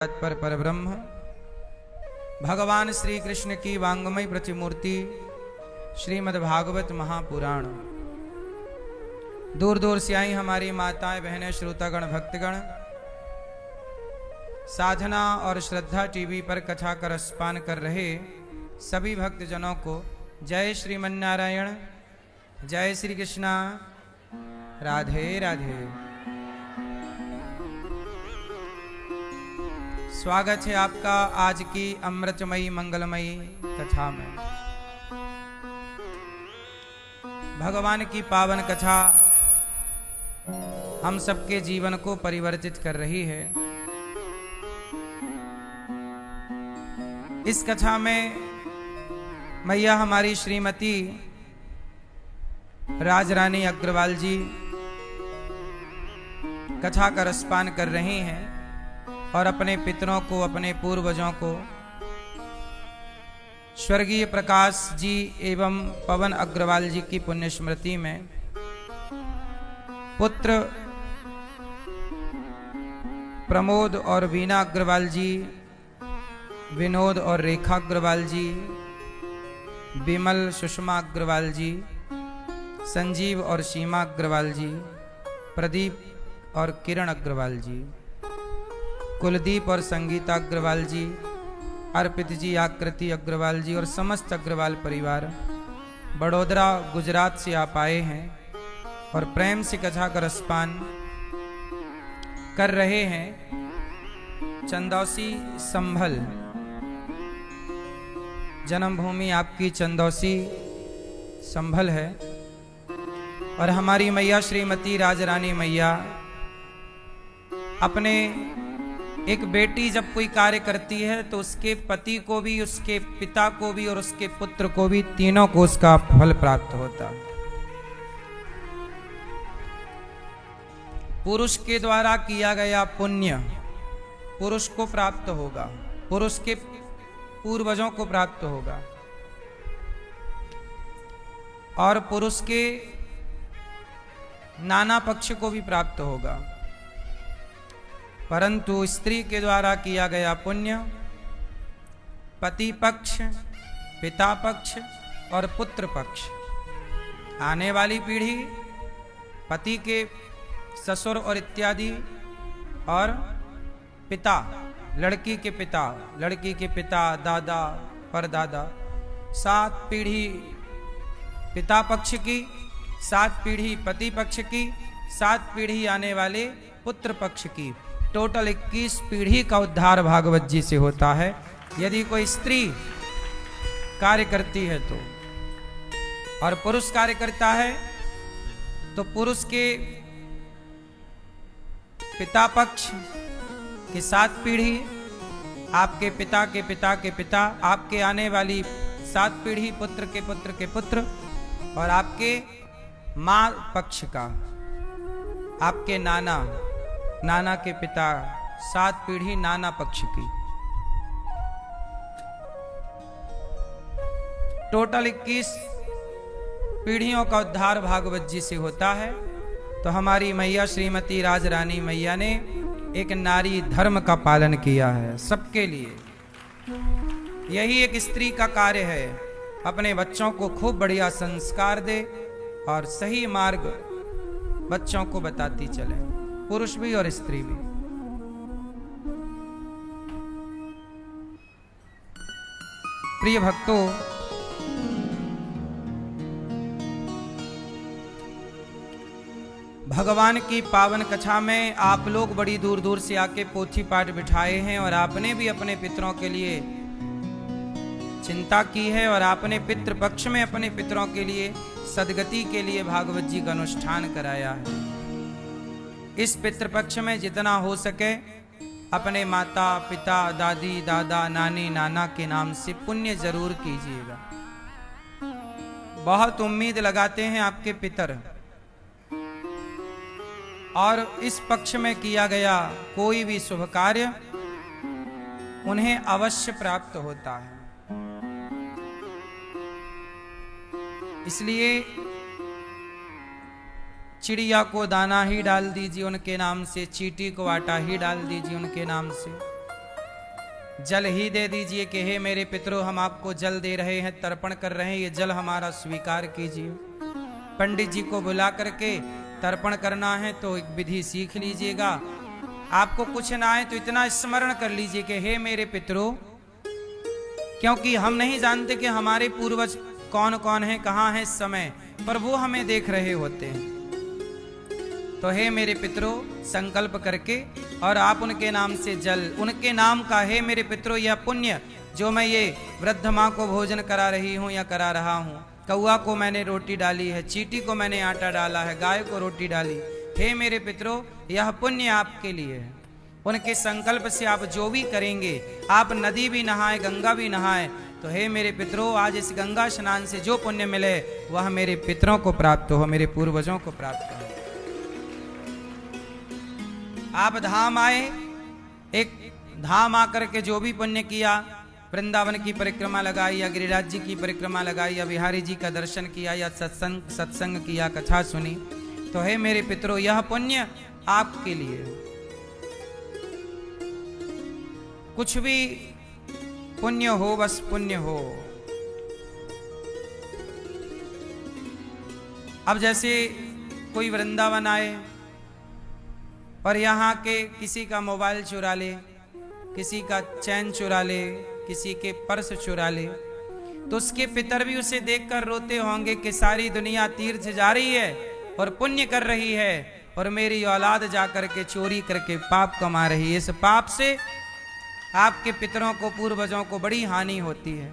पर परब्रह्म भगवान श्री कृष्ण की वांगमय प्रतिमूर्ति श्रीमद्भागवत महापुराण। दूर दूर से आई हमारी माताएं बहनें श्रोतागण भक्तगण साधना और श्रद्धा टीवी पर कथा का रसपान कर रहे सभी भक्तजनों को जय श्रीमन्नारायण, जय श्री कृष्णा, राधे राधे। स्वागत है आपका आज की अमृतमयी मंगलमयी कथा में। भगवान की पावन कथा हम सबके जीवन को परिवर्तित कर रही है। इस कथा में मैया हमारी श्रीमती राजरानी अग्रवाल जी कथा का रसपान कर रही हैं और अपने पितरों को, अपने पूर्वजों को, स्वर्गीय प्रकाश जी एवं पवन अग्रवाल जी की पुण्य स्मृति में पुत्र प्रमोद और वीना अग्रवाल जी, विनोद और रेखा अग्रवाल जी, विमल सुषमा अग्रवाल जी, संजीव और सीमा अग्रवाल जी, प्रदीप और किरण अग्रवाल जी, कुलदीप और संगीता अग्रवाल जी, अर्पित जी, आकृति अग्रवाल जी और समस्त अग्रवाल परिवार बड़ोदरा गुजरात से आप आए हैं और प्रेम से कथा का रसपान कर रहे हैं। चंदौसी संभल जन्मभूमि आपकी चंदौसी संभल है और हमारी मैया श्रीमती राजरानी मैया अपने एक बेटी जब कोई कार्य करती है तो उसके पति को भी, उसके पिता को भी और उसके पुत्र को भी, तीनों को उसका फल प्राप्त होता है। पुरुष के द्वारा किया गया पुण्य पुरुष को प्राप्त होगा, पुरुष के पूर्वजों को प्राप्त होगा और पुरुष के नाना पक्ष को भी प्राप्त होगा। परंतु स्त्री के द्वारा किया गया पुण्य पति पक्ष, पिता पक्ष और पुत्र पक्ष, आने वाली पीढ़ी, पति के ससुर और इत्यादि, और पिता, लड़की के पिता, लड़की के पिता, दादा, परदादा, 7 पीढ़ी पिता पक्ष की, 7 पीढ़ी पति पक्ष की, 7 पीढ़ी आने वाले पुत्र पक्ष की, टोटल 21 पीढ़ी का उद्धार भागवत जी से होता है यदि कोई स्त्री कार्य करती है तो। और पुरुष कार्य करता है तो पुरुष के पिता पक्ष की 7 पीढ़ी, आपके पिता के पिता के पिता, आपके आने वाली 7 पीढ़ी पुत्र के पुत्र के पुत्र, और आपके मां पक्ष का, आपके नाना, नाना के पिता, 7 पीढ़ी नाना पक्ष की, टोटल 21 पीढ़ियों का उद्धार भागवत जी से होता है। तो हमारी मैया श्रीमती राजरानी मैया ने एक नारी धर्म का पालन किया है सबके लिए। यही एक स्त्री का कार्य है, अपने बच्चों को खूब बढ़िया संस्कार दे और सही मार्ग बच्चों को बताती चले, पुरुष भी और स्त्री भी। प्रिय भक्तों, भगवान की पावन कथा में आप लोग बड़ी दूर दूर से आके पोथी पाठ बिठाए हैं और आपने भी अपने पितरों के लिए चिंता की है और आपने पितृ पक्ष में अपने पितरों के लिए सदगति के लिए भागवत जी का अनुष्ठान कराया है। इस पितृपक्ष में जितना हो सके अपने माता पिता, दादी दादा, नानी नाना के नाम से पुण्य जरूर कीजिएगा। बहुत उम्मीद लगाते हैं आपके पितर और इस पक्ष में किया गया कोई भी शुभ कार्य उन्हें अवश्य प्राप्त होता है। इसलिए चिड़िया को दाना ही डाल दीजिए उनके नाम से, चींटी को आटा ही डाल दीजिए उनके नाम से, जल ही दे दीजिए कि हे मेरे पितरों, हम आपको जल दे रहे हैं, तर्पण कर रहे हैं, ये जल हमारा स्वीकार कीजिए। पंडित जी को बुला करके तर्पण करना है तो एक विधि सीख लीजिएगा। आपको कुछ ना आए तो इतना स्मरण कर लीजिए कि हे मेरे पितरों, क्योंकि हम नहीं जानते कि हमारे पूर्वज कौन कौन है, कहाँ है इस समय, पर वो हमें देख रहे होते हैं। तो हे मेरे पितरों, संकल्प करके और आप उनके नाम से जल, उनके नाम का, हे मेरे पितरों, यह पुण्य जो मैं ये वृद्ध माँ को भोजन करा रही हूँ या करा रहा हूँ, कौआ को मैंने रोटी डाली है, चींटी को मैंने आटा डाला है, गाय को रोटी डाली, हे मेरे पितरों, यह पुण्य आपके लिए है। उनके संकल्प से आप जो भी करेंगे, आप नदी भी नहाए, गंगा भी नहाए, तो हे मेरे पितरों, आज इस गंगा स्नान से जो पुण्य मिले वह मेरे पितरों को प्राप्त हो, मेरे पूर्वजों को प्राप्त हो। आप धाम आए, एक धाम आकर के जो भी पुण्य किया, वृंदावन की परिक्रमा लगाई या गिरिराज जी की परिक्रमा लगाई या बिहारी जी का दर्शन किया या सत्संग किया, कथा सुनी, तो हे मेरे पितरों, यह पुण्य आपके लिए। कुछ भी पुण्य हो, बस पुण्य हो। अब जैसे कोई वृंदावन आए और यहाँ के किसी का मोबाइल चुरा ले, किसी का चैन चुरा ले, किसी के पर्स चुरा ले, तो उसके पितर भी उसे देखकर रोते होंगे कि सारी दुनिया तीर्थ जा रही है और पुण्य कर रही है और मेरी औलाद जाकर के चोरी करके पाप कमा रही है। इस पाप से आपके पितरों को, पूर्वजों को बड़ी हानि होती है,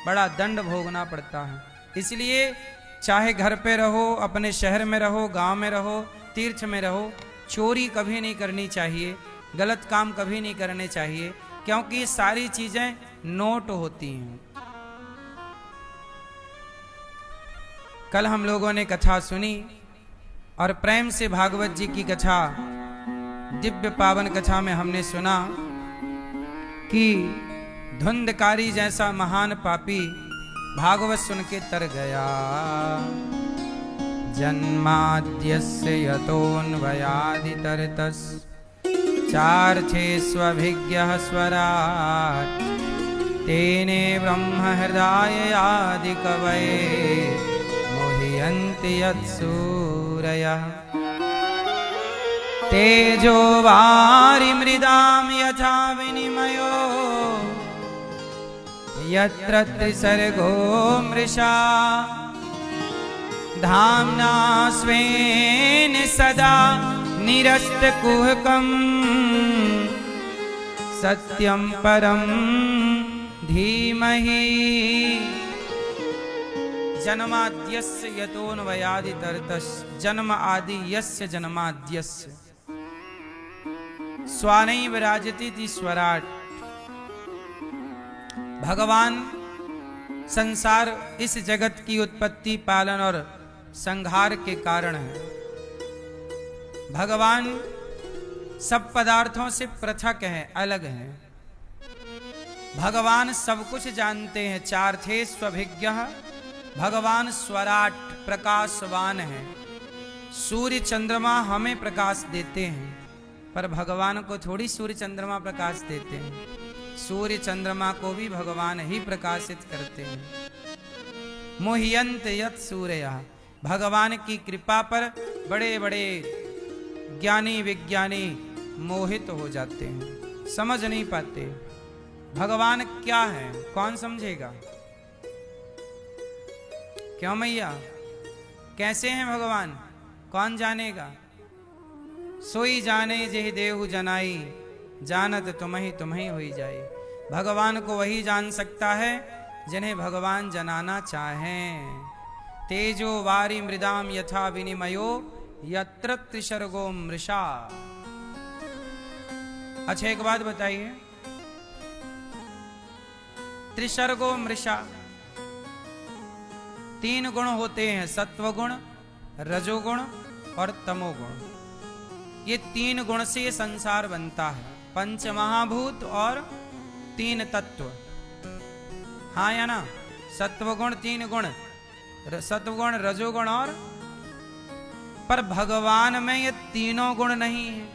बड़ा दंड भोगना पड़ता है। इसलिए चाहे घर पे रहो, अपने शहर में रहो, गांव में रहो, तीर्थ में रहो, चोरी कभी नहीं करनी चाहिए, गलत काम कभी नहीं करने चाहिए, क्योंकि ये सारी चीजें नोट होती हैं। कल हम लोगों ने कथा सुनी और प्रेम से भागवत जी की कथा, दिव्य पावन कथा में हमने सुना कि धुंधकारी जैसा महान पापी भागवत सुन के तर गया। जन्माद्यस्य यतोऽन्वयादितरतस् चार्थेष्वभिज्ञः स्वराट् तेने ब्रह्महृदाययादिकवये मुह्यन्ति यत्सूरयः। तेजो वारिमृदां यथा विनिमयो यत्र त्रिसर्गो मृषा धाम्ना स्वेन सदा निरस्तकुहकम् सत्यं परं धीमहि। जन्माद्यस्य यतोऽन्वयादितरतस्, जन्म आदि यस्य जन्माद्यस्य स्वानैव राजतीति स्वराट। भगवान संसार, इस जगत की उत्पत्ति, पालन और संहार के कारण है। भगवान सब पदार्थों से पृथक है, अलग है। भगवान सब कुछ जानते हैं। चार्थे स्वभिज्ञः, भगवान स्वराट प्रकाशवान है। सूर्य चंद्रमा हमें प्रकाश देते हैं, पर भगवान को थोड़ी सूर्य चंद्रमा प्रकाश देते हैं। सूर्य चंद्रमा को भी भगवान ही प्रकाशित करते हैं। मुह्यन्त यत् सूरयः, भगवान की कृपा पर बड़े बड़े ज्ञानी विज्ञानी मोहित हो जाते हैं, समझ नहीं पाते भगवान क्या है। कौन समझेगा? क्यों मैया? कैसे हैं भगवान? कौन जानेगा? सोई जाने जेहि देहु जनाई, जानत तुम्हें हुई जाए। भगवान को वही जान सकता है जिन्हें भगवान जनाना चाहें। तेजो वारी मृदाम यथा विनिमयो यत्र त्रिसर्गो मृषा। अच्छा एक बात बताइए, त्रिसर्गो मृषा, तीन गुण होते हैं, सत्वगुण, रजोगुण और तमोगुण। ये तीन गुण से ये संसार बनता है, पंच महाभूत और तीन तत्व। हाँ या ना? सत्वगुण, तीन गुण, सत्वगुण, रजोगुण और, पर भगवान में ये तीनों गुण नहीं है।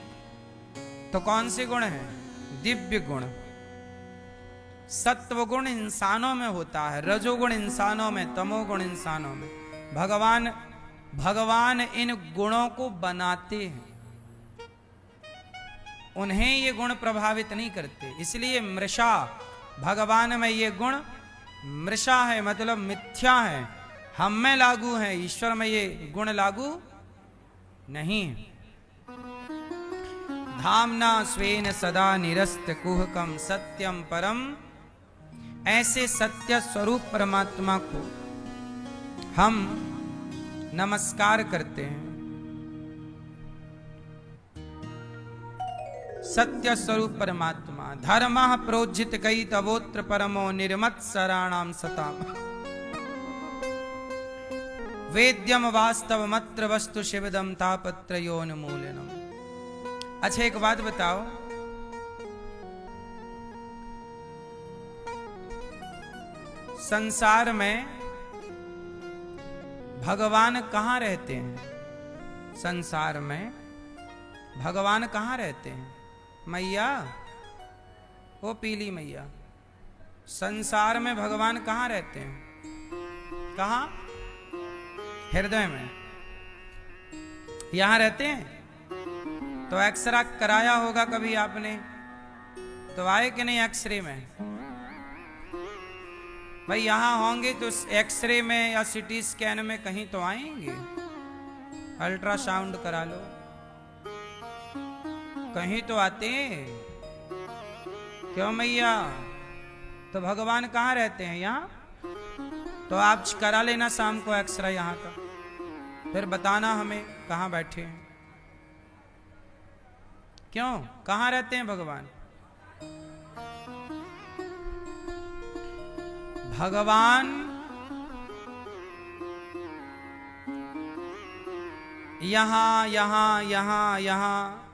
तो कौन से गुण हैं? दिव्य गुण। सत्वगुण इंसानों में होता है, रजोगुण इंसानों में, तमोगुण इंसानों में। भगवान इन गुणों को बनाते हैं, उन्हें ये गुण प्रभावित नहीं करते। इसलिए मृषा, भगवान में ये गुण मृषा है, मतलब मिथ्या है, हम में लागू है, ईश्वर में ये गुण लागू नहीं। धामना स्वेन सदा निरस्त कुहकम सत्यम परम, ऐसे सत्य स्वरूप परमात्मा को हम नमस्कार करते हैं। सत्य स्वरूप परमात्मा। धर्मः प्रोज्झित कई तवोत्र परमो निर्मत्सराणाम सताम, वेद्यम वास्तवमत्र वस्तु शिवदम तापत्रयोन्मूलनम। अच्छा एक बात बताओ, संसार में भगवान कहाँ रहते हैं? संसार में भगवान कहाँ रहते हैं? मैया, वो पीली मैया, संसार में भगवान कहाँ रहते हैं? कहाँ? हृदय में। यहां रहते हैं? तो एक्सरे कराया होगा कभी आपने, तो आए कि नहीं एक्सरे में? भाई यहां होंगे तो एक्सरे में या सिटी स्कैन में कहीं तो आएंगे। अल्ट्रासाउंड करा लो, कहीं तो आते हैं। क्यों मैया? तो भगवान कहाँ रहते हैं? यहाँ। तो आप करा लेना शाम को एक्सरे यहाँ का, फिर बताना हमें कहाँ बैठे हैं। क्यों? कहाँ रहते हैं भगवान? भगवान यहाँ यहाँ यहाँ यहाँ,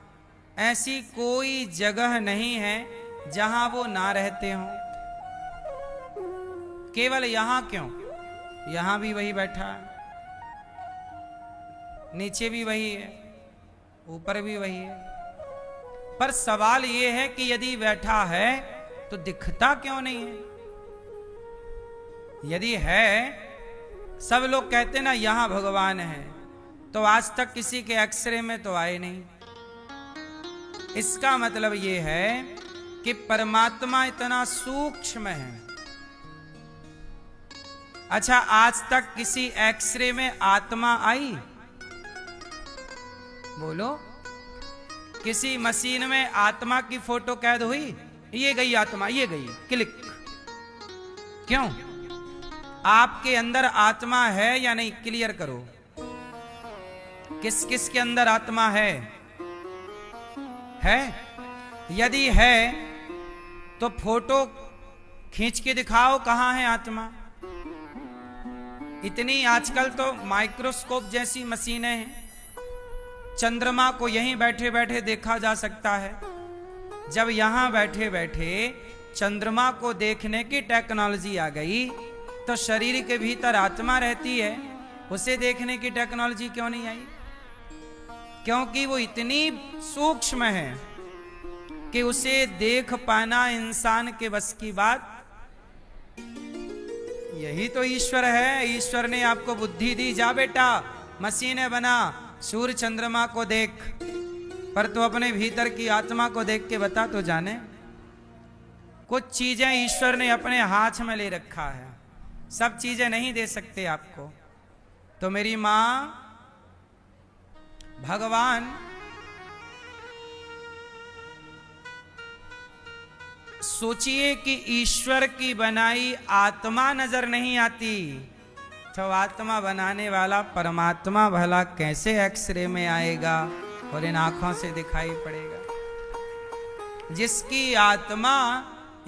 ऐसी कोई जगह नहीं है जहां वो ना रहते हों। केवल यहां क्यों, यहां भी वही बैठा है, नीचे भी वही है, ऊपर भी वही है। पर सवाल ये है कि यदि बैठा है तो दिखता क्यों नहीं है? यदि है, सब लोग कहते ना यहां भगवान है, तो आज तक किसी के एक्सरे में तो आए नहीं। इसका मतलब यह है कि परमात्मा इतना सूक्ष्म है। अच्छा, आज तक किसी एक्सरे में आत्मा आई? बोलो, किसी मशीन में आत्मा की फोटो कैद हुई? ये गई आत्मा, ये गई, क्लिक। क्यों? आपके अंदर आत्मा है या नहीं? क्लियर करो, किस किस के अंदर आत्मा है? है? यदि है तो फोटो खींच के दिखाओ, कहां है आत्मा। इतनी आजकल तो माइक्रोस्कोप जैसी मशीनें हैं, चंद्रमा को यहीं बैठे बैठे देखा जा सकता है। जब यहां बैठे बैठे चंद्रमा को देखने की टेक्नोलॉजी आ गई, तो शरीर के भीतर आत्मा रहती है, उसे देखने की टेक्नोलॉजी क्यों नहीं आई? क्योंकि वो इतनी सूक्ष्म है कि उसे देख पाना इंसान के बस की बात। यही तो ईश्वर है। ईश्वर ने आपको बुद्धि दी, जा बेटा मशीनें बना, सूर्य चंद्रमा को देख, पर तो अपने भीतर की आत्मा को देख के बता तो जाने। कुछ चीजें ईश्वर ने अपने हाथ में ले रखा है, सब चीजें नहीं दे सकते आपको। तो मेरी मां, भगवान सोचिए कि ईश्वर की बनाई आत्मा नजर नहीं आती, तो आत्मा बनाने वाला परमात्मा भला कैसे एक्सरे में आएगा और इन आंखों से दिखाई पड़ेगा? जिसकी आत्मा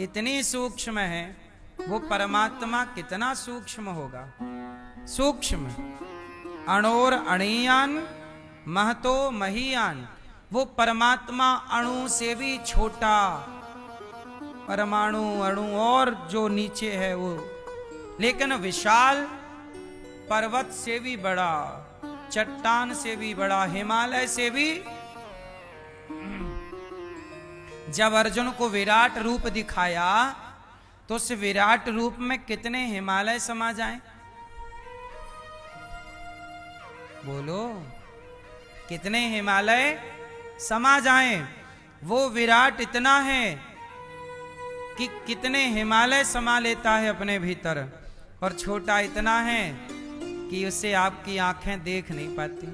इतनी सूक्ष्म है, वो परमात्मा कितना सूक्ष्म होगा? सूक्ष्म, अणोर अणीयान महतो महीयान। वो परमात्मा अणु से भी छोटा, परमाणु, अणु और जो नीचे है वो, लेकिन विशाल, पर्वत से भी बड़ा, चट्टान से भी बड़ा, हिमालय से भी। जब अर्जुन को विराट रूप दिखाया तो उस विराट रूप में कितने हिमालय समा जाएं? बोलो, कितने हिमालय समा जाएं? वो विराट इतना है कि कितने हिमालय समा लेता है अपने भीतर, और छोटा इतना है कि उसे आपकी आंखें देख नहीं पाती।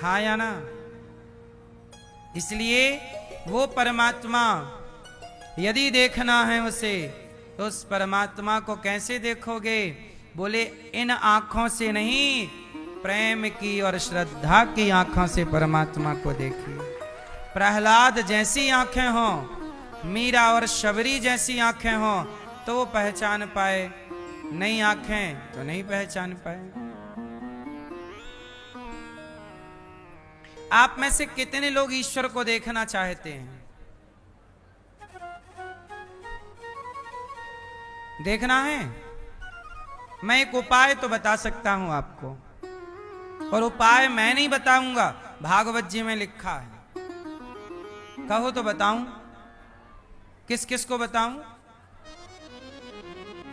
हाँ या ना? इसलिए वो परमात्मा यदि देखना है उसे, तो उस परमात्मा को कैसे देखोगे? बोले इन आंखों से नहीं, प्रेम की और श्रद्धा की आंखों से परमात्मा को देखिए। प्रहलाद जैसी आंखें हों, मीरा और शबरी जैसी आंखें हों, तो वो पहचान पाए, नई आंखें तो नहीं पहचान पाए। आप में से कितने लोग ईश्वर को देखना चाहते हैं? देखना है? मैं एक उपाय तो बता सकता हूं आपको, और उपाय मैं नहीं बताऊंगा, भागवत जी में लिखा है। कहो तो बताऊं? किस किस को बताऊं?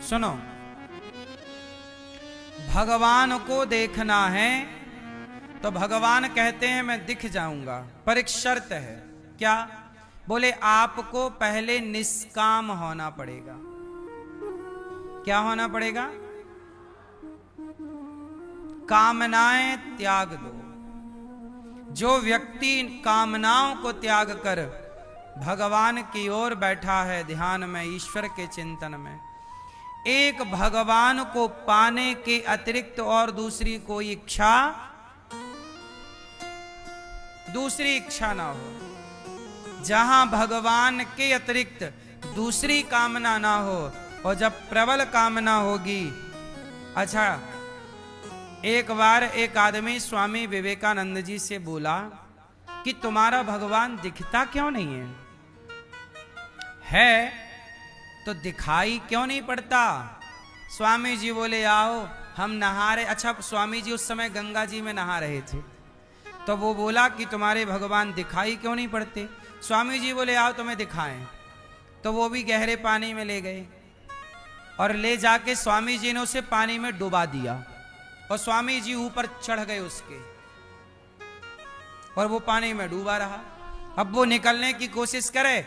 सुनो, भगवान को देखना है तो भगवान कहते हैं मैं दिख जाऊंगा, पर एक शर्त है। क्या? बोले आपको पहले निष्काम होना पड़ेगा। क्या होना पड़ेगा? कामनाएं त्याग दो। जो व्यक्ति कामनाओं को त्याग कर भगवान की ओर बैठा है ध्यान में, ईश्वर के चिंतन में, एक भगवान को पाने के अतिरिक्त और दूसरी कोई इच्छा ना हो, जहां भगवान के अतिरिक्त दूसरी कामना ना हो। और जब प्रबल कामना होगी, अच्छा, एक बार एक आदमी स्वामी विवेकानंद जी से बोला कि तुम्हारा भगवान दिखता क्यों नहीं है तो दिखाई क्यों नहीं पड़ता? स्वामी जी बोले आओ हम नहा रहे। अच्छा, स्वामी जी उस समय गंगा जी में नहा रहे थे, तो वो बोला कि तुम्हारे भगवान दिखाई क्यों नहीं पड़ते? स्वामी जी बोले आओ तुम्हें दिखाएं। तो वो भी गहरे पानी में ले गए, और ले जाके स्वामी जी ने उसे पानी में डुबा दिया, और स्वामी जी ऊपर चढ़ गए उसके, और वो पानी में डूबा रहा। अब वो निकलने की कोशिश करे,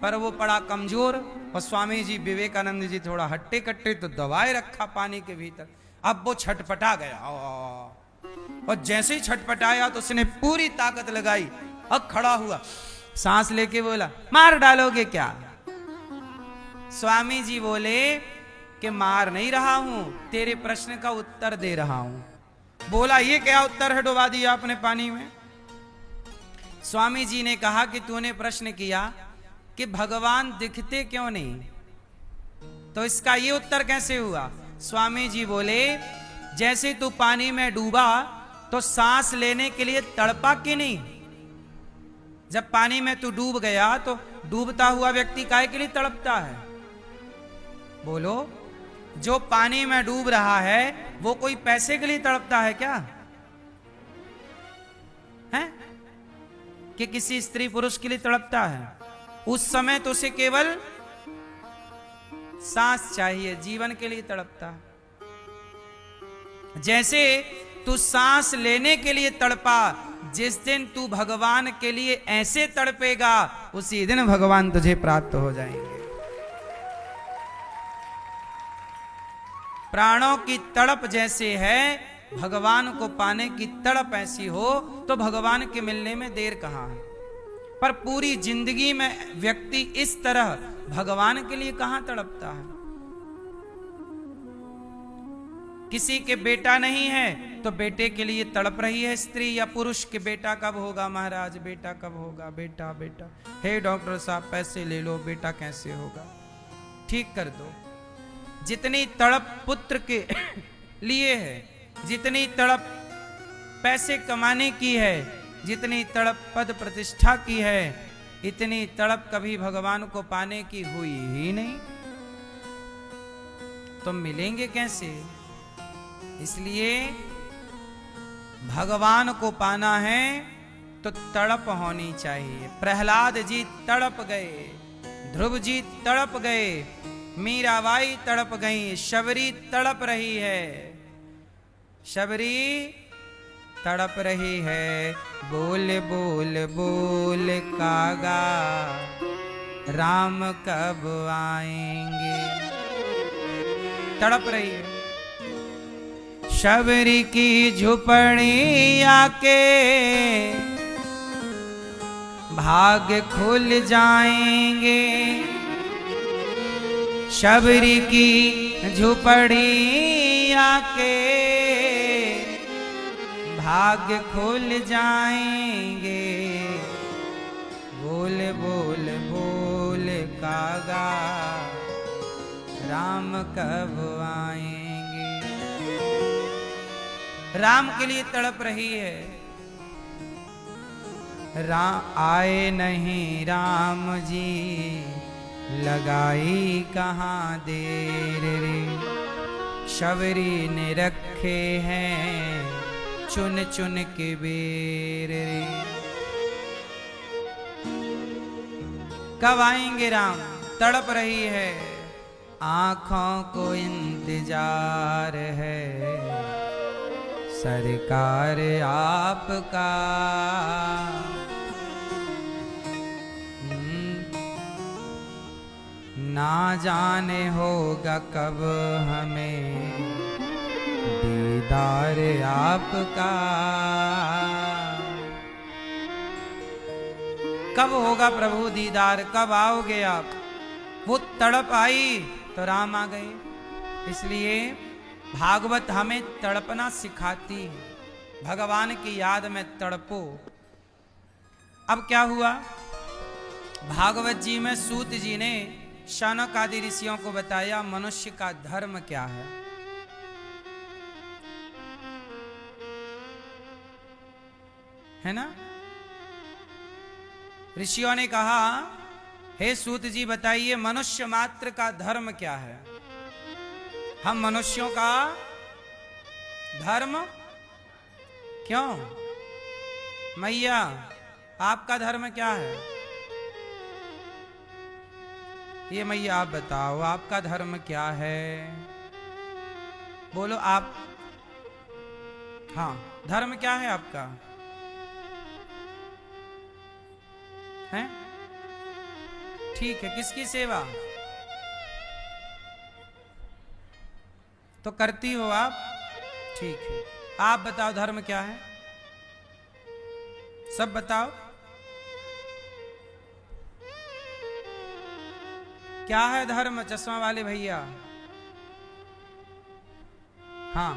पर वो पड़ा कमजोर, और स्वामी जी विवेकानंद जी थोड़ा हट्टे कट्टे तो दबाए रखा पानी के भीतर। अब वो छटपटा गया, और जैसे ही छटपटाया तो उसने पूरी ताकत लगाई, अब खड़ा हुआ, सांस लेके बोला मार डालोगे क्या? स्वामी जी बोले कि मार नहीं रहा हूं, तेरे प्रश्न का उत्तर दे रहा हूं। बोला ये क्या उत्तर है, डुबा दिया अपने पानी में? स्वामी जी ने कहा कि तूने प्रश्न किया कि भगवान दिखते क्यों नहीं, तो इसका ये उत्तर कैसे हुआ? स्वामी जी बोले जैसे तू पानी में डूबा तो सांस लेने के लिए तड़पा कि नहीं? जब पानी में तू डूब गया तो डूबता हुआ व्यक्ति काहे के लिए तड़पता है? बोलो, जो पानी में डूब रहा है वो कोई पैसे के लिए तड़पता है क्या? है कि किसी स्त्री पुरुष के लिए तड़पता है? उस समय तो उसे केवल सांस चाहिए, जीवन के लिए तड़पता है। जैसे तू सांस लेने के लिए तड़पा, जिस दिन तू भगवान के लिए ऐसे तड़पेगा, उसी दिन भगवान तुझे प्राप्त हो जाएंगे। प्राणों की तड़प जैसे है, भगवान को पाने की तड़प ऐसी हो, तो भगवान के मिलने में देर कहां है? पर पूरी जिंदगी में व्यक्ति इस तरह भगवान के लिए कहां तड़पता है? किसी के बेटा नहीं है तो बेटे के लिए तड़प रही है स्त्री या पुरुष के बेटा कब होगा महाराज, बेटा कब होगा, बेटा बेटा, हे डॉक्टर साहब पैसे ले लो, बेटा कैसे होगा, ठीक कर दो। जितनी तड़प पुत्र के लिए है, जितनी तड़प पैसे कमाने की है, जितनी तड़प पद प्रतिष्ठा की है, इतनी तड़प कभी भगवान को पाने की हुई ही नहीं। तो मिलेंगे कैसे? इसलिए भगवान को पाना है तो तड़प होनी चाहिए। प्रहलाद जी तड़प गए, ध्रुव जी तड़प गए, मीराबाई तड़प गई, शबरी तड़प रही है, शबरी तड़प रही है। बोल बोल बोल कागा राम कब आएंगे, तड़प रही है। शबरी की झुपड़ी आके भाग खुल जाएंगे, शबरी की झुपड़ी आके भाग खुल जाएंगे। बोल बोल बोल कागा राम कब आएंगे। राम के लिए तड़प रही है। आए नहीं राम जी, लगाई कहाँ देर रे, शबरी ने रखे हैं चुन चुन के बेर रे। कब आएंगे राम, तड़प रही है। आंखों को इंतजार है सरकार आपका, ना जाने होगा कब हमें दीदार आपका। कब होगा प्रभु दीदार, कब आओगे आप। वो तड़प आई तो राम आ गए। इसलिए भागवत हमें तड़पना सिखाती है। भगवान की याद में तड़पो। अब क्या हुआ, भागवत जी में सूत जी ने शौनक आदि ऋषियों को बताया मनुष्य का धर्म क्या है ना। ऋषियों ने कहा, हे सूत जी बताइए मनुष्य मात्र का धर्म क्या है। हम मनुष्यों का धर्म क्यों, मैया आपका धर्म क्या है। ये मैया आप बताओ आपका धर्म क्या है, बोलो आप। हाँ, धर्म क्या है आपका, है ठीक है। किसकी सेवा तो करती हो आप, ठीक है। आप बताओ धर्म क्या है, सब बताओ क्या है धर्म। चश्मा वाले भैया, हाँ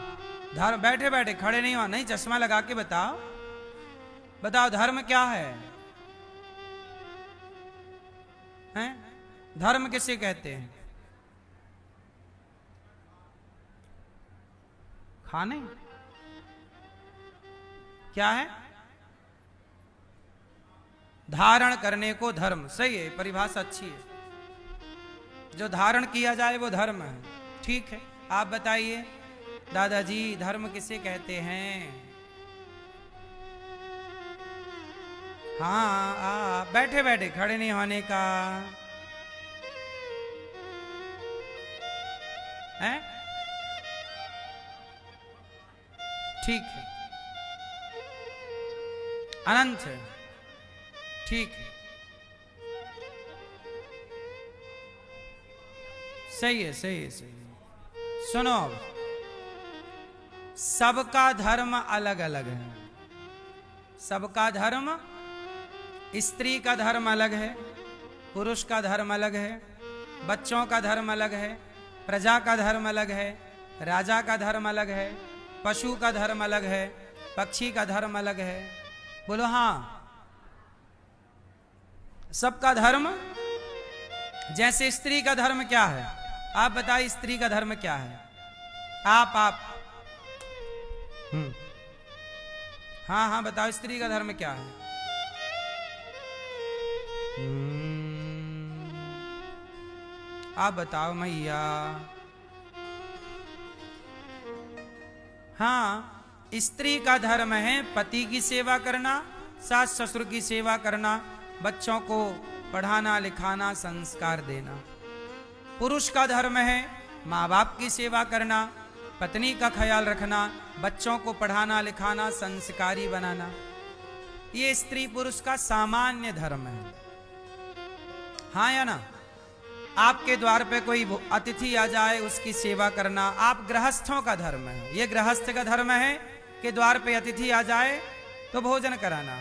धर्म, बैठे बैठे खड़े नहीं हो, नहीं चश्मा लगा के बताओ, बताओ धर्म क्या है, हैं? धर्म किसे कहते हैं, खाने क्या है, धारण करने को धर्म। सही है, परिभाषा अच्छी है। जो धारण किया जाए वो धर्म है, ठीक है। आप बताइए दादाजी धर्म किसे कहते हैं। हाँ बैठे बैठे खड़े नहीं होने का है, ठीक है। अनंत है, ठीक है, सही है, सही है, सही है। सुनो, सबका धर्म अलग अलग है। सबका धर्म, स्त्री का धर्म अलग है, पुरुष का धर्म अलग है, बच्चों का धर्म अलग है, प्रजा का धर्म अलग है, राजा का धर्म अलग है, पशु का धर्म अलग है, पक्षी का धर्म अलग है। बोलो हाँ, सबका धर्म। जैसे स्त्री का धर्म क्या है, आप बताइए स्त्री का धर्म क्या है। आप हाँ हाँ बताओ स्त्री का धर्म क्या है। आप बताओ मैया। हाँ, स्त्री का धर्म है पति की सेवा करना, सास ससुर की सेवा करना, बच्चों को पढ़ाना लिखाना संस्कार देना। पुरुष का धर्म है माँ बाप की सेवा करना, पत्नी का ख्याल रखना, बच्चों को पढ़ाना लिखाना, संस्कारी बनाना। ये स्त्री पुरुष का सामान्य धर्म है, हाँ या ना। आपके द्वार पे कोई अतिथि आ जाए उसकी सेवा करना, आप गृहस्थों का धर्म है। ये गृहस्थ का धर्म है कि द्वार पे अतिथि आ जाए तो भोजन कराना,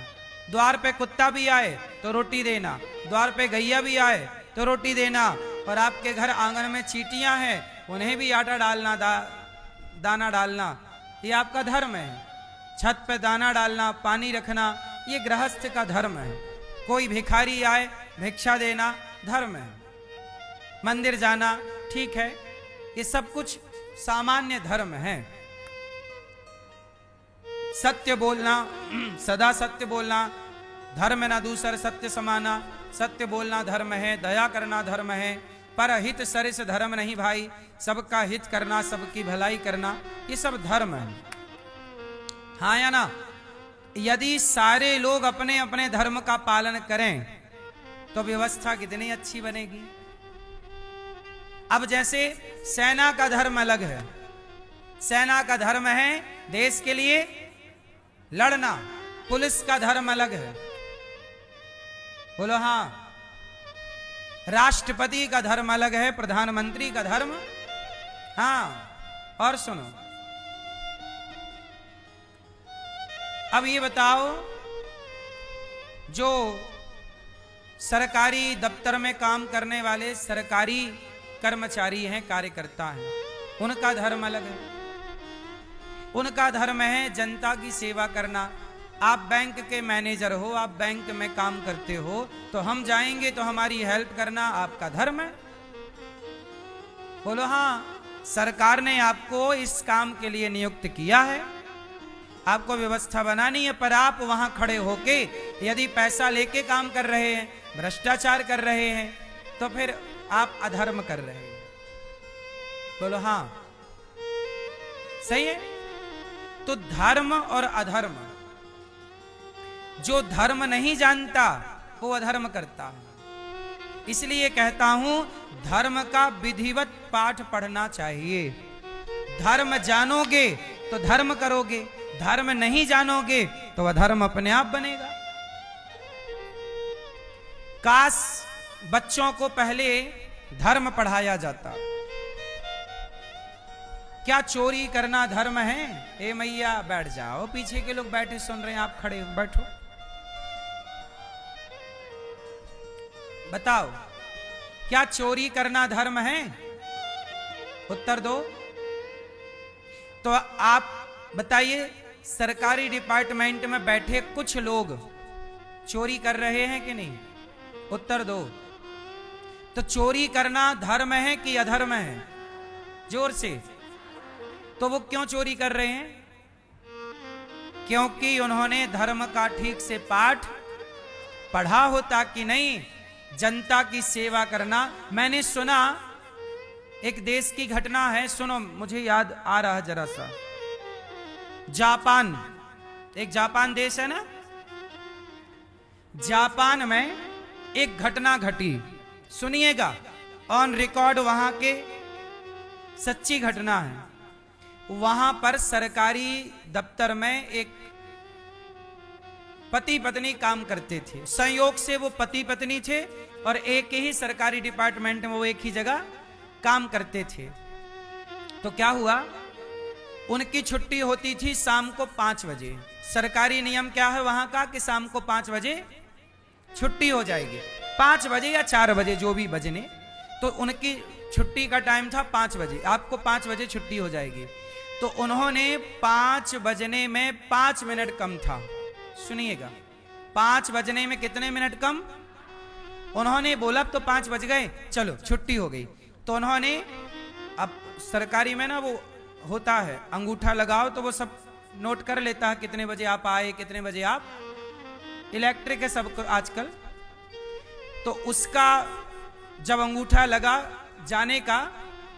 द्वार पे कुत्ता भी आए तो रोटी देना, द्वार पे गैया भी आए तो रोटी देना, और आपके घर आंगन में चींटियां हैं उन्हें भी आटा डालना, दाना डालना, ये आपका धर्म है। छत पे दाना डालना, पानी रखना, ये गृहस्थ का धर्म है। कोई भिखारी आए भिक्षा देना धर्म है। मंदिर जाना ठीक है, ये सब कुछ सामान्य धर्म है। सत्य बोलना, सदा सत्य बोलना धर्म ना दूसर सत्य समाना, सत्य बोलना धर्म है। दया करना धर्म है, पर हित सरिस धर्म नहीं भाई, सबका हित करना, सबकी भलाई करना, ये सब धर्म है, हाँ या ना। यदि सारे लोग अपने अपने धर्म का पालन करें तो व्यवस्था कितनी अच्छी बनेगी। अब जैसे सेना का धर्म अलग है, सेना का धर्म है देश के लिए लड़ना, पुलिस का धर्म अलग है, बोलो हाँ। राष्ट्रपति का धर्म अलग है, प्रधानमंत्री का धर्म, हाँ। और सुनो, अब ये बताओ, जो सरकारी दफ्तर में काम करने वाले सरकारी कर्मचारी हैं, कार्यकर्ता हैं, उनका धर्म अलग है। उनका धर्म है जनता की सेवा करना। आप बैंक के मैनेजर हो, आप बैंक में काम करते हो, तो हम जाएंगे तो हमारी हेल्प करना आपका धर्म है, बोलो हाँ। सरकार ने आपको इस काम के लिए नियुक्त किया है, आपको व्यवस्था बनानी है, पर आप वहां खड़े होके यदि पैसा लेके काम कर रहे हैं, भ्रष्टाचार कर रहे हैं, तो फिर आप अधर्म कर रहे हैं, बोलो हाँ, सही है। तो धर्म और अधर्म, जो धर्म नहीं जानता वो अधर्म करता है। इसलिए कहता हूं धर्म का विधिवत पाठ पढ़ना चाहिए। धर्म जानोगे तो धर्म करोगे, धर्म नहीं जानोगे तो अधर्म अपने आप बनेगा। काश बच्चों को पहले धर्म पढ़ाया जाता। क्या चोरी करना धर्म है? ए मैया बैठ जाओ, पीछे के लोग बैठे सुन रहे हैं, आप खड़े हो, बैठो, बताओ क्या चोरी करना धर्म है? उत्तर दो। तो आप बताइए, सरकारी डिपार्टमेंट में बैठे कुछ लोग चोरी कर रहे हैं कि नहीं? उत्तर दो। तो चोरी करना धर्म है कि अधर्म है? जोर से। तो वो क्यों चोरी कर रहे हैं? क्योंकि उन्होंने धर्म का ठीक से पाठ पढ़ा होता कि नहीं, जनता की सेवा करना। मैंने सुना, एक देश की घटना है, सुनो, मुझे याद आ रहा है जरा सा। जापान, एक जापान देश है ना, जापान में एक घटना घटी, सुनिएगा, ऑन रिकॉर्ड, वहां के सच्ची घटना है। वहां पर सरकारी दफ्तर में एक पति पत्नी काम करते थे। संयोग से वो पति पत्नी थे और एक ही सरकारी डिपार्टमेंट में वो एक ही जगह काम करते थे। तो क्या हुआ, उनकी छुट्टी होती थी शाम को 5 बजे। सरकारी नियम क्या है वहां का कि शाम को 5 बजे छुट्टी हो जाएगी, 5 बजे या 4 बजे जो भी बजने। तो उनकी छुट्टी का टाइम था 5 बजे, आपको 5 बजे छुट्टी हो जाएगी। तो उन्होंने 5 बजने में 5 मिनट कम था, सुनिएगा, 5 बजने में कितने मिनट कम? उन्होंने बोला अब तो 5 बज गए, चलो छुट्टी हो गई। तो उन्होंने, अब सरकारी में ना वो होता है अंगूठा लगाओ, तो वो सब नोट कर लेता है कितने बजे आप आए, कितने बजे आप, इलेक्ट्रिक है सब आजकल। तो उसका जब अंगूठा लगा जाने का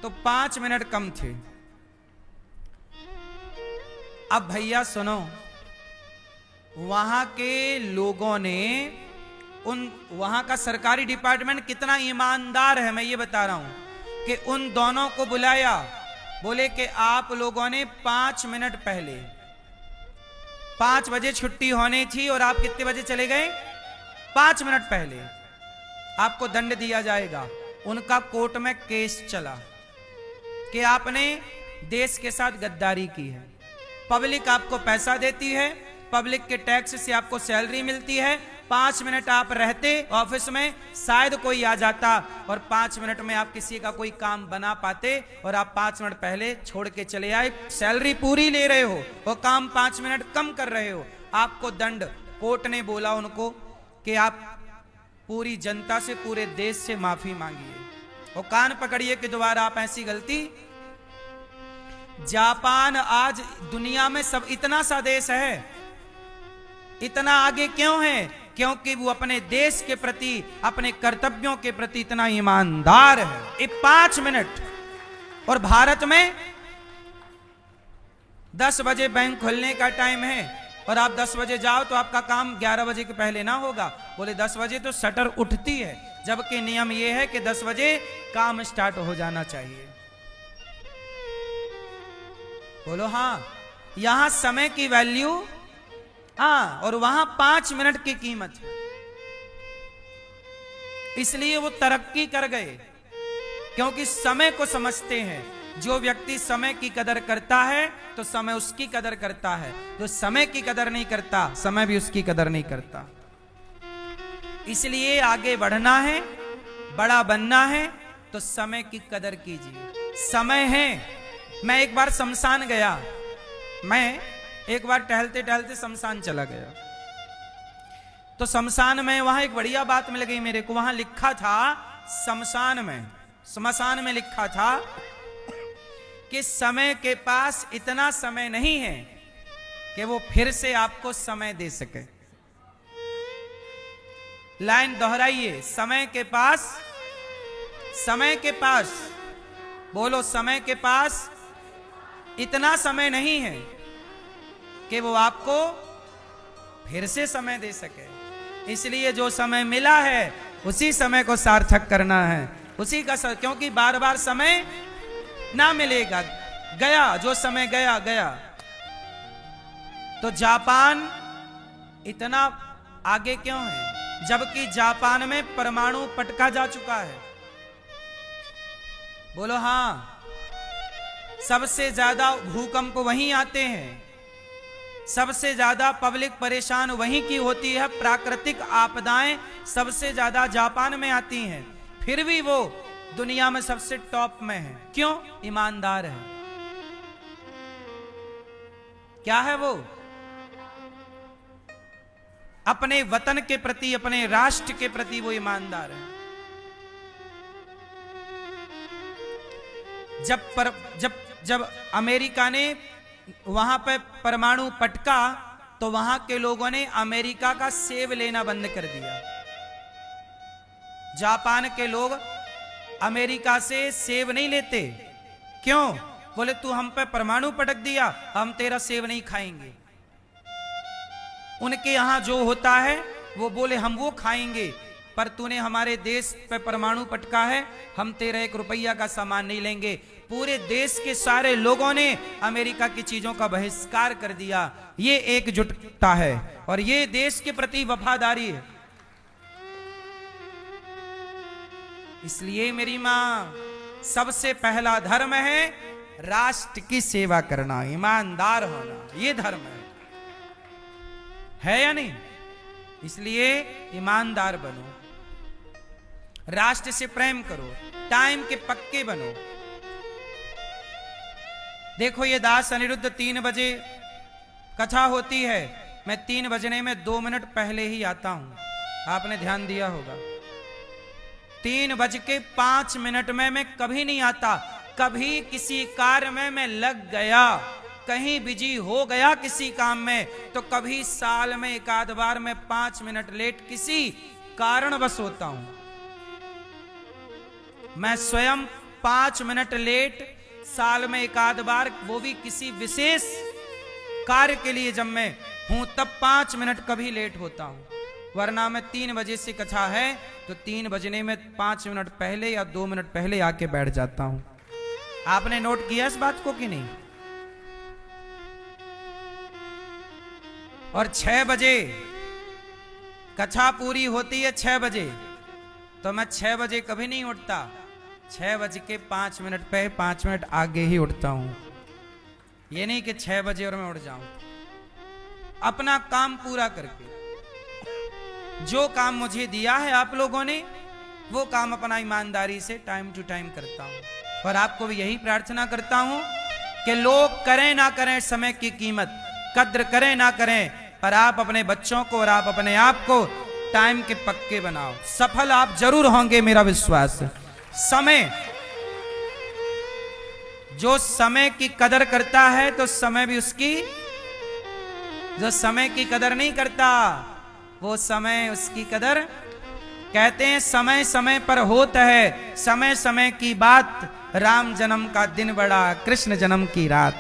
तो 5 मिनट कम थे। अब भैया सुनो, वहां के लोगों ने उन वहां का सरकारी डिपार्टमेंट कितना ईमानदार है मैं ये बता रहा हूं कि उन दोनों को बुलाया, बोले कि आप लोगों ने 5 मिनट पहले 5 बजे छुट्टी होनी थी और आप कितने बजे चले गए? 5 मिनट पहले, आपको दंड दिया जाएगा। उनका कोर्ट में केस चला कि आपने देश के साथ गद्दारी की है। पब्लिक आपको पैसा देती है, पब्लिक के टैक्स से आपको सैलरी मिलती है। 5 मिनट आप रहते ऑफिस में, शायद कोई आ जाता और 5 मिनट में आप किसी का कोई काम बना पाते, और आप 5 मिनट पहले छोड़ के चले आए। सैलरी पूरी ले रहे हो और काम 5 मिनट कम कर रहे हो, आपको दंड। कोर्ट ने बोला उनको कि आप पूरी जनता से, पूरे देश से माफी मांगिए और कान पकड़िए कि दोबारा आप ऐसी गलती। जापान आज दुनिया में सब इतना सा देश है, इतना आगे क्यों है? क्योंकि वो अपने देश के प्रति, अपने कर्तव्यों के प्रति इतना ईमानदार है। ये 5 मिनट। और भारत में 10 बजे बैंक खुलने का टाइम है और आप 10 बजे जाओ तो आपका काम 11 बजे के पहले ना होगा। बोले 10 बजे तो शटर उठती है, जबकि नियम यह है कि 10 बजे काम स्टार्ट हो जाना चाहिए। बोलो हाँ, यहां समय की वैल्यू, हाँ, और वहां 5 मिनट की कीमत है। इसलिए वो तरक्की कर गए, क्योंकि समय को समझते हैं। जो व्यक्ति समय की कदर करता है तो समय उसकी कदर करता है, जो समय की कदर नहीं करता समय भी उसकी कदर नहीं करता। इसलिए आगे बढ़ना है, बड़ा बनना है तो समय की कदर कीजिए। समय है। मैं एक बार शमशान गया, मैं एक बार टहलते टहलते शमशान चला गया, तो शमशान में वहां एक बढ़िया बात मिल गई मेरे को। वहां लिखा था, श्मशान में लिखा था कि समय के पास इतना समय नहीं है कि वो फिर से आपको समय दे सके। लाइन दोहराइए, समय के पास, बोलो, समय के पास इतना समय नहीं है कि वो आपको फिर से समय दे सके। इसलिए जो समय मिला है उसी समय को सार्थक करना है, उसी का क्योंकि बार बार समय ना मिलेगा। गया जो समय गया। तो जापान इतना आगे क्यों है, जबकि जापान में परमाणु पटका जा चुका है? बोलो हाँ। सबसे ज्यादा भूकंप वहीं आते हैं, सबसे ज्यादा पब्लिक परेशान वहीं की होती है, प्राकृतिक आपदाएं सबसे ज्यादा जापान में आती हैं। फिर भी वो दुनिया में सबसे टॉप में है। क्यों? ईमानदार है। क्या है वो? अपने वतन के प्रति, अपने राष्ट्र के प्रति वो ईमानदार है। जब अमेरिका ने वहां पे परमाणु पटका तो वहां के लोगों ने अमेरिका का सेब लेना बंद कर दिया। जापान के लोग अमेरिका से सेब नहीं लेते। क्यों? बोले तू हम पे परमाणु पटक दिया, हम तेरा सेब नहीं खाएंगे। उनके यहां जो होता है वो बोले हम वो खाएंगे, पर तूने हमारे देश पे परमाणु पटका है, हम तेरा 1 रुपया का सामान नहीं लेंगे। पूरे देश के सारे लोगों ने अमेरिका की चीजों का बहिष्कार कर दिया। ये एकजुटता है और ये देश के प्रति वफादारी है। इसलिए मेरी मां, सबसे पहला धर्म है राष्ट्र की सेवा करना, ईमानदार होना। ये धर्म है या नहीं? इसलिए ईमानदार बनो, राष्ट्र से प्रेम करो, टाइम के पक्के बनो। देखो ये दास अनिरुद्ध 3 बजे कथा होती है, मैं 3 बजने में 2 मिनट पहले ही आता हूं। आपने ध्यान दिया होगा। 3:05 में मैं कभी नहीं आता। कभी किसी कार्य में मैं लग गया, कहीं बिजी हो गया किसी काम में, तो कभी साल में 1 आध बार मैं 5 मिनट लेट किसी कारणवश होता हूं। मैं स्वयं 5 मिनट लेट साल में 1 आध बार, वो भी किसी विशेष कार्य के लिए जब मैं हूं तब 5 मिनट कभी लेट होता हूं। वरना मैं 3 बजे से कथा है तो 3 बजने में 5 मिनट पहले या 2 मिनट पहले आके बैठ जाता हूं। आपने नोट किया इस बात को कि नहीं? और 6 बजे कथा पूरी होती है 6 बजे, तो मैं 6 बजे कभी नहीं उठता। 6:05 पे 5 मिनट आगे ही उठता हूं। ये नहीं कि 6 बजे और मैं उठ जाऊं। अपना काम पूरा करके, जो काम मुझे दिया है आप लोगों ने, वो काम अपना ईमानदारी से टाइम टू टाइम करता हूं। और आपको भी यही प्रार्थना करता हूं कि लोग करें ना करें समय की कीमत, कद्र करें ना करें, पर आप अपने बच्चों को और आप अपने आप को टाइम के पक्के बनाओ। सफल आप जरूर होंगे, मेरा विश्वास। समय, जो समय की कदर करता है तो समय भी उसकी, जो समय की कदर नहीं करता वो समय उसकी कदर। कहते हैं समय समय पर होता है, समय समय की बात, राम जन्म का दिन बड़ा, कृष्ण जन्म की रात।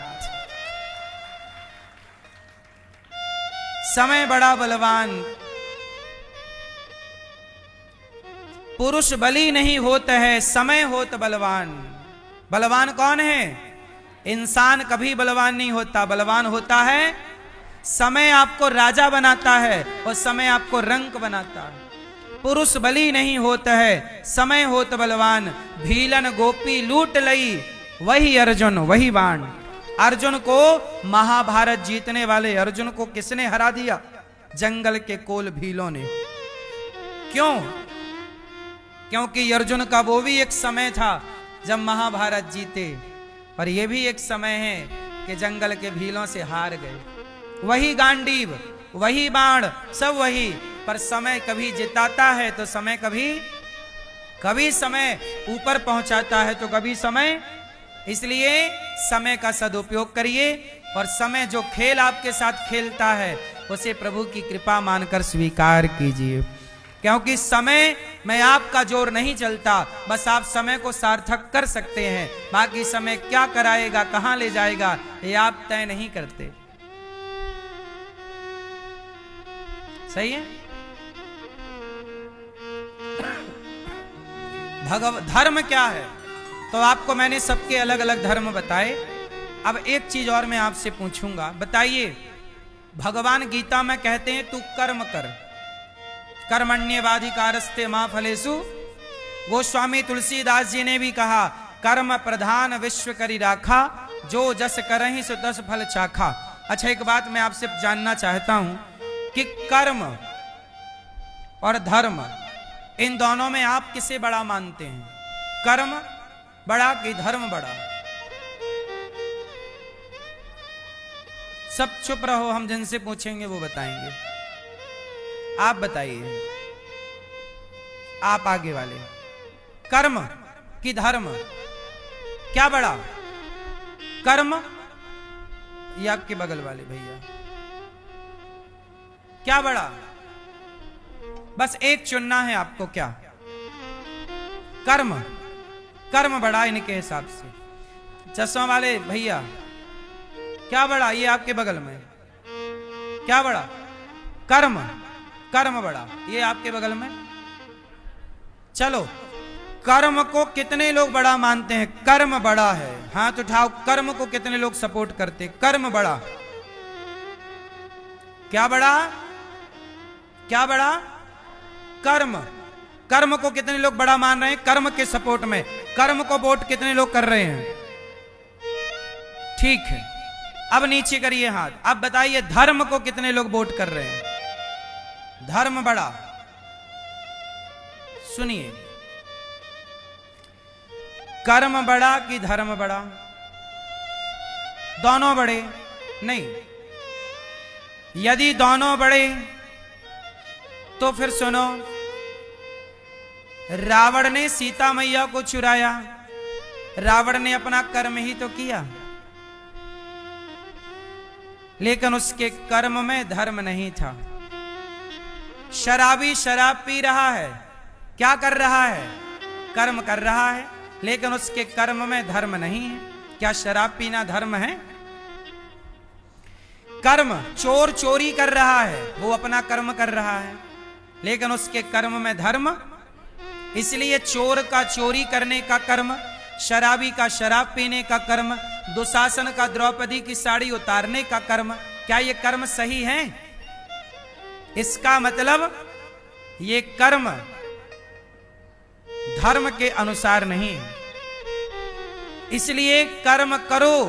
समय बड़ा बलवान, पुरुष बली नहीं होता है, समय होत बलवान। बलवान कौन है? इंसान कभी बलवान नहीं होता, बलवान होता है समय। आपको राजा बनाता है और समय आपको रंक बनाता है। पुरुष बली नहीं होता है, समय होत बलवान। भीलन गोपी लूट लई, वही अर्जुन वही बाण। अर्जुन को, महाभारत जीतने वाले अर्जुन को किसने हरा दिया? जंगल के कोल भीलों ने। क्यों? क्योंकि अर्जुन का वो भी एक समय था जब महाभारत जीते, और ये भी एक समय है कि जंगल के भीलों से हार गए। वही गांडीव, वही बाण, सब वही, पर समय कभी जिताता है तो समय कभी समय ऊपर पहुंचाता है तो कभी समय। इसलिए समय का सदुपयोग करिए, और समय जो खेल आपके साथ खेलता है उसे प्रभु की कृपा मानकर स्वीकार कीजिए। क्योंकि समय में आपका जोर नहीं चलता, बस आप समय को सार्थक कर सकते हैं। बाकी समय क्या कराएगा, कहां ले जाएगा, ये आप तय नहीं करते। सही है? धर्म क्या है? तो आपको मैंने सबके अलग अलग धर्म बताए। अब एक चीज और मैं आपसे पूछूंगा, बताइए, भगवान गीता में कहते हैं तू कर्म कर, कर्मण्येवाधिकारस्ते मां फलेषु। गोस्वामी तुलसीदास जी ने भी कहा, कर्म प्रधान विश्व करी राखा, जो जस करहि सो तस फल चाखा। अच्छा, एक बात मैं आपसे जानना चाहता हूं कि कर्म और धर्म, इन दोनों में आप किसे बड़ा मानते हैं? कर्म बड़ा कि धर्म बड़ा? सब चुप रहो, हम जिनसे पूछेंगे वो बताएंगे। आप बताइए, आप आगे वाले, कर्म कि धर्म, क्या बड़ा? कर्म या आपके बगल वाले भैया, क्या बड़ा? बस एक चुनना है आपको, क्या? कर्म, कर्म बड़ा इनके हिसाब से। चश्मा वाले भैया, क्या बड़ा? ये आपके बगल में क्या बड़ा? कर्म, कर्म बड़ा, ये आपके बगल में। चलो, कर्म को कितने लोग बड़ा मानते हैं? कर्म बड़ा है, हाथ उठाओ। कर्म को कितने लोग सपोर्ट करते? कर्म बड़ा। क्या बड़ा? क्या बड़ा? कर्म। कर्म को कितने लोग बड़ा मान रहे हैं? कर्म के सपोर्ट में। कर्म को वोट कितने लोग कर रहे हैं? ठीक है, अब नीचे करिए हाथ। अब बताइए, धर्म को कितने लोग वोट कर रहे हैं? धर्म बड़ा। सुनिए, कर्म बड़ा कि धर्म बड़ा? दोनों बड़े नहीं। यदि दोनों बड़े तो फिर सुनो, रावण ने सीता मैया को चुराया, रावण ने अपना कर्म ही तो किया, लेकिन उसके कर्म में धर्म नहीं था। शराबी शराब पी रहा है, क्या कर रहा है? कर्म कर रहा है, लेकिन उसके कर्म में धर्म नहीं है। क्या शराब पीना धर्म है? कर्म। चोर चोरी कर रहा है, वो अपना कर्म कर रहा है, लेकिन उसके कर्म में धर्म। इसलिए चोर का चोरी करने का कर्म, शराबी का शराब पीने का कर्म, दुशासन का द्रौपदी की साड़ी उतारने का कर्म, क्या ये कर्म सही है? इसका मतलब ये कर्म धर्म के अनुसार नहीं है। इसलिए कर्म करो,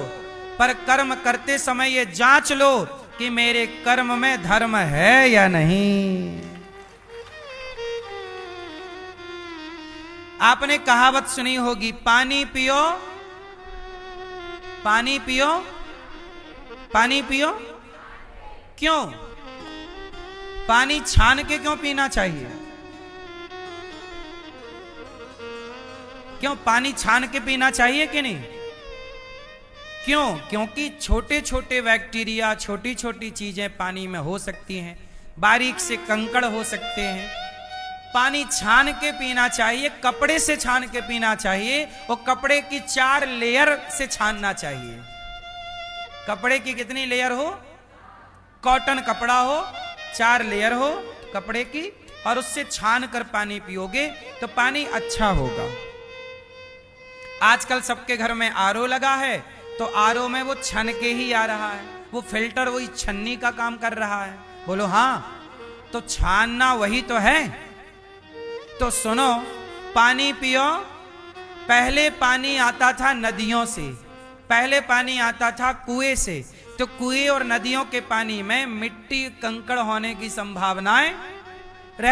पर कर्म करते समय ये जांच लो कि मेरे कर्म में धर्म है या नहीं। आपने कहावत सुनी होगी, पानी पियो, पानी पियो, पानी पियो। क्यों? पानी छान के क्यों पीना चाहिए? क्यों पानी छान के पीना चाहिए कि नहीं? क्यों? क्योंकि छोटे छोटे बैक्टीरिया, छोटी छोटी चीजें पानी में हो सकती हैं, बारीक से कंकड़ हो सकते हैं। पानी छान के पीना चाहिए, कपड़े से छान के पीना चाहिए, और कपड़े की 4 लेयर से छानना चाहिए। कपड़े की कितनी लेयर हो? कॉटन कपड़ा हो, 4 लेयर हो कपड़े की, और उससे छान कर पानी पियोगे तो पानी अच्छा होगा। आजकल सबके घर में आरओ लगा है, तो आरओ में वो छन के ही आ रहा है, वो फिल्टर वही छन्नी का काम कर रहा है। बोलो हाँ, तो छानना वही तो है। तो सुनो, पानी पियो। पहले पानी आता था नदियों से, पहले पानी आता था कुएं से। तो कुएं और नदियों के पानी में मिट्टी कंकड़ होने की संभावनाएं रहती